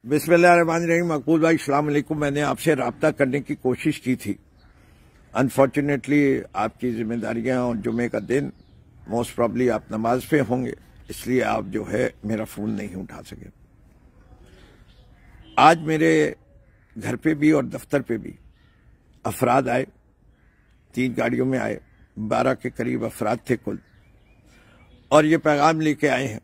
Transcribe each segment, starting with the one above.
बिस्मिल्लाहिर्रहमानिर्रहीम। मकबूल भाई अस्सलाम वालेकुम। मैंने आपसे रब्ता करने की कोशिश की थी। अनफॉर्चुनेटली आपकी जिम्मेदारियां और जुमे का दिन, मोस्ट प्रॉब्ली आप नमाज पे होंगे, इसलिए आप जो है मेरा फोन नहीं उठा सके। आज मेरे घर पे भी और दफ्तर पे भी अफराद आए, 3 गाड़ियों में आए, 12 के करीब अफराद थे कुल, और ये पैगाम लेके आए हैं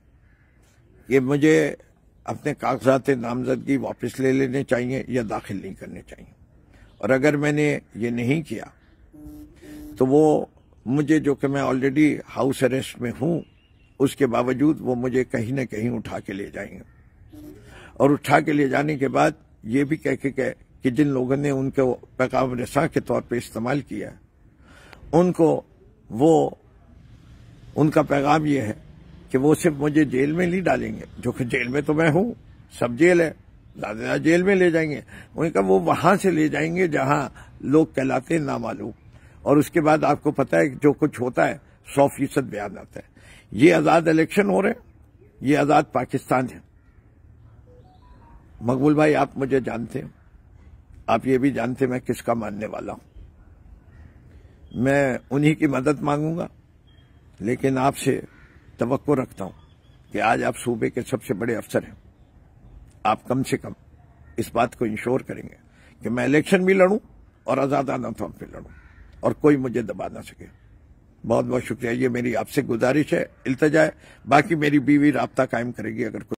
कि मुझे अपने कागजात नामजदगी वापस ले लेने चाहिए या दाखिल नहीं करने चाहिए। और अगर मैंने ये नहीं किया तो वो मुझे, जो कि मैं ऑलरेडी हाउस अरेस्ट में हूं, उसके बावजूद वो मुझे कहीं न कहीं उठा के ले जाएंगे। और उठा के ले जाने के बाद ये भी कह कि जिन लोगों ने उनको पैगाम रसा के तौर पे इस्तेमाल किया, उनको उनका पैगाम ये है कि वो सिर्फ मुझे जेल में नहीं डालेंगे, जो कि जेल में तो मैं हूं, सब जेल है, ज्यादा जेल में ले जाएंगे। उनका वो वहां से ले जाएंगे जहां लोग कहलाते हैं नामालूम। और उसके बाद आपको पता है जो कुछ होता है 100% बयान आता है। ये आजाद इलेक्शन हो रहे हैं, ये आजाद पाकिस्तान है। मकबूल भाई, आप मुझे जानते हैं, आप ये भी जानते हैं मैं किसका मानने वाला हूं। मैं उन्हीं की मदद मांगूंगा, लेकिन आपसे तवक्को रखता हूं कि आज आप सूबे के सबसे बड़े अफसर हैं। आप कम से कम इस बात को इंश्योर करेंगे कि मैं इलेक्शन भी लड़ूं और आजादाना तौर पे लड़ूं और कोई मुझे दबा ना सके। बहुत बहुत शुक्रिया। ये मेरी आपसे गुजारिश है, इल्तिजा है। बाकी मेरी बीवी राब्ता कायम करेगी अगर